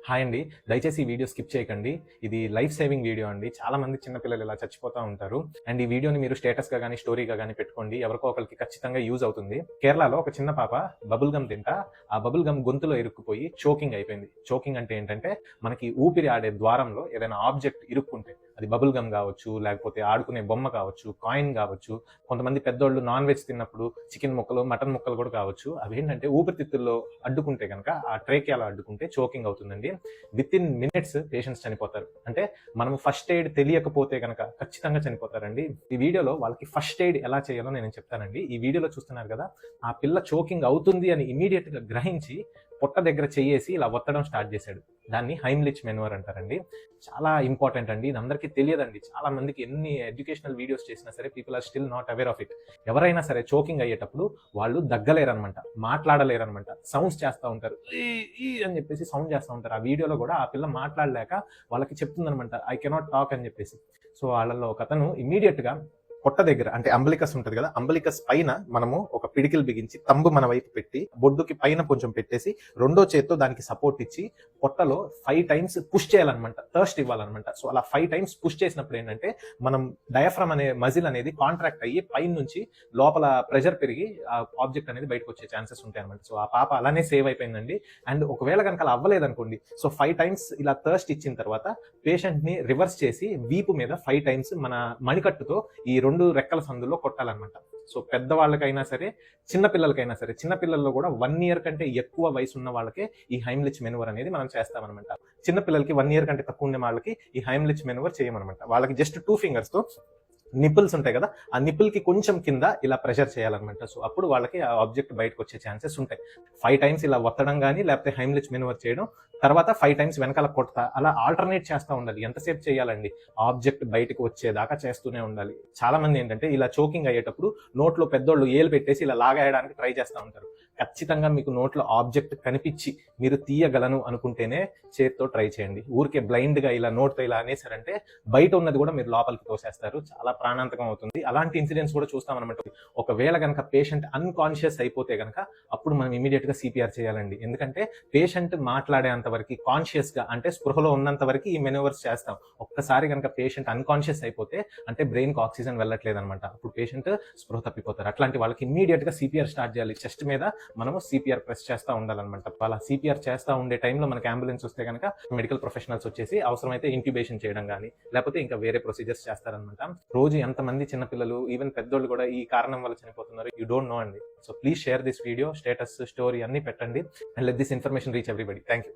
Hi అండి. దయచేసి ఈ వీడియో స్కిప్ చేయకండి. ఇది లైఫ్ సేవింగ్ వీడియో అండి. చాలా మంది చిన్న పిల్లలు ఇలా చచ్చిపోతా ఉంటారు. అండ్ ఈ వీడియోని మీరు స్టేటస్‌గా గాని, స్టోరీగా గాని పెట్టుకోండి. ఎవరికో ఒకరికి ఖచ్చితంగా యూజ్ అవుతుంది. కేరళలో ఒక చిన్న పాప బబుల్ గమ్ తింటా ఆ బబుల్ గమ్ గొంతులో ఇరుక్కుపోయి చోకింగ్ అయిపోయింది. చోకింగ్ అంటే ఏంటంటే మనకి ఊపిరి ఆడే ద్వారంలో ఏదైనా ఆబ్జెక్ట్ ఇరుక్కుంటే అది బబుల్ గమ్ కావచ్చు, లేకపోతే ఆడుకునే బొమ్మ కావచ్చు, కాయిన్ కావచ్చు, కొంతమంది పెద్దోళ్ళు నాన్ వెజ్ తిన్నప్పుడు చికెన్ ముక్కలు, మటన్ ముక్కలు కూడా కావచ్చు. అవి ఏంటంటే ఊపిరితిత్తుల్లో అడ్డుకుంటే కనుక ఆ ట్రేకియాలో అడ్డుకుంటే చోకింగ్ అవుతుందండి. విత్ ఇన్ మినిట్స్ పేషెంట్స్ చనిపోతారు. అంటే మనము ఫస్ట్ ఎయిడ్ తెలియకపోతే కనుక ఖచ్చితంగా చనిపోతారండి. ఈ వీడియోలో వాళ్ళకి ఫస్ట్ ఎయిడ్ ఎలా చేయాలో నేను చెప్తానండి. ఈ వీడియోలో చూస్తున్నారు కదా, ఆ పిల్ల చోకింగ్ అవుతుంది అని ఇమీడియట్ గా గ్రహించి పొట్ట దగ్గర చెయ్యేసి ఇలా ఒత్తడం స్టార్ట్ చేశాడు. దాన్ని హైమ్లిచ్ మెనూవర్ అంటారండి. చాలా ఇంపార్టెంట్ అండి. ఇది అందరికీ తెలియదండి. చాలా మందికి ఎన్ని ఎడ్యుకేషనల్ వీడియోస్ చేసినా సరే people are still not aware of it. ఎవరైనా సరే చోకింగ్ అయ్యేటప్పుడు వాళ్ళు దగ్గలేరనమాట, మాట్లాడలేరనమాట, సౌండ్స్ చేస్తూ ఉంటారు, ఈ అని చెప్పేసి సౌండ్ చేస్తూ ఉంటారు. ఆ వీడియోలో కూడా ఆ పిల్ల మాట్లాడలేక వాళ్ళకి చెప్తుందనమాట, ఐ కెనాట్ టాక్ అని చెప్పేసి. సో వాళ్ళలో ఒక అతను ఇమీడియట్ గా పొట్ట దగ్గర అంటే అంబలికస్ ఉంటది కదా, అంబలికస్ పైన మనము ఒక పిడికిల్ బిగించి తంబు మన వైపు పెట్టి బొడ్డుకి పైన కొంచెం పెట్టేసి రెండో చేత్తో దానికి సపోర్ట్ ఇచ్చి పొట్టలో 5 టైమ్స్ పుష్ చేయాలన్నమాట, థర్స్ట్ ఇవ్వాలన్నమాట. సో అలా 5 టైమ్స్ పుష్ చేసినప్పుడు ఏంటంటే మనం డయాఫ్రమ్ అనే మజిల్ అనేది కాంట్రాక్ట్ అయ్యి పైన నుంచి లోపల ప్రెషర్ పెరిగి ఆ ఆబ్జెక్ట్ అనేది బయటకు వచ్చే ఛాన్సెస్ ఉంటాయి అనమాట. సో ఆ పాప అలానే సేవ్ అయిపోయిందండి. అండ్ ఒకవేళ కనుక అలా అవ్వలేదు అనుకోండి, సో 5 టైమ్స్ ఇలా థర్స్ట్ ఇచ్చిన తర్వాత పేషెంట్ ని రివర్స్ చేసి వీపు మీద 5 టైమ్స్ మన మణికట్టుతో ఈ 2 రెక్కల సందుల్లో కొట్టాలన్నమాట. సో పెద్దవాళ్ళకైనా సరే, చిన్నపిల్లలకైనా సరే, చిన్నపిల్లల్లో కూడా 1 ఇయర్ కంటే ఎక్కువ వయసు ఉన్న వాళ్ళకే ఈ హైమ్లిచ్ మెనూవర్ అనేది మనం చేస్తామన్నమాట. చిన్నపిల్లలకి 1 ఇయర్ కంటే తక్కువ ఉన్న వాళ్ళకి ఈ హైమ్లిచ్ మెనూవర్ చేయమన్నమాట. వాళ్ళకి జస్ట్ 2 ఫింగర్స్ తో నిపుల్స్ ఉంటాయి కదా, ఆ నిపుల్ కి కొంచెం కింద ఇలా ప్రెషర్ చేయాలన్నమాట. సో అప్పుడు వాళ్ళకి ఆ ఆబ్జెక్ట్ బయటకు వచ్చే ఛాన్సెస్ ఉంటాయి. 5 టైమ్స్ ఇలా ఒత్తడం కానీ లేకపోతే హైమ్లిచ్ మెనూవర్ చేయడం, తర్వాత 5 టైమ్స్ వెనకాల కొడతా, అలా ఆల్టర్నేట్ చేస్తూ ఉండాలి. ఎంతసేపు చేయాలండి? ఆబ్జెక్ట్ బయటకు వచ్చేదాకా చేస్తూనే ఉండాలి. చాలా మంది ఏంటంటే ఇలా చోకింగ్ అయ్యేటప్పుడు నోట్లో పెద్దోళ్ళు ఏలు పెట్టేసి ఇలా లాగేయడానికి ట్రై చేస్తూ ఉంటారు. ఖచ్చితంగా మీకు నోట్లో ఆబ్జెక్ట్ కనిపించి మీరు తీయగలను అనుకుంటేనే చేత్తో ట్రై చేయండి. ఊరికే బ్లైండ్ గా ఇలా నోట్తో ఇలా అనేసారంటే బయట ఉన్నది కూడా మీరు లోపలికి తోసేస్తారు. చాలా ప్రాణాంతకం అవుతుంది. అలాంటి ఇన్సిడెంట్స్ కూడా చూస్తామన్నమాట. ఒకవేళ కనుక పేషెంట్ అన్కాన్షియస్ అయిపోతే కనుక అప్పుడు మనం ఇమీడియట్ గా సిపిఆర్ చేయాలండి. ఎందుకంటే పేషెంట్ మాట్లాడేంత వరకు, కాన్షియస్ గా అంటే స్పృహలో ఉన్నంత వరకు ఈ మెనూవర్స్ చేస్తాం. ఒక్కసారి కనుక పేషెంట్ అన్కాన్షియస్ అయిపోతే అంటే బ్రెయిన్ కి ఆక్సిజన్ వెళ్ళట్లేదు అనమాట. అప్పుడు పేషెంట్ స్పృహ తప్పిపోతారు. అట్లాంటి వాళ్ళకి ఇమీడియట్ గా సిపిఆర్ స్టార్ట్ చేయాలి. చెస్ట్ మీద మనము సిపిఆర్ ప్రెస్ చేస్తూ ఉండాలన్నమాట. అలా సిపిఆర్ చేస్తూ ఉండే టైంలో మనకి అంబులెన్స్ వస్తే కనుక మెడికల్ ప్రొఫెషనల్స్ వచ్చేసి అవసరమైతే ఇంట్యూబేషన్ చేయడం కానీ లేకపోతే ఇంకా వేరే ప్రొసీజర్స్ చేస్తారనమాట. రోజు ఎంతమంది చిన్నపిల్లలు, ఈవెన్ పెద్దోళ్ళు కూడా ఈ కారణం వల్ల చనిపోతున్నారు, యూ డోంట్ నో అండి. So please share this video, status, story అన్ని పెట్టండి and let this information reach everybody. Thank you.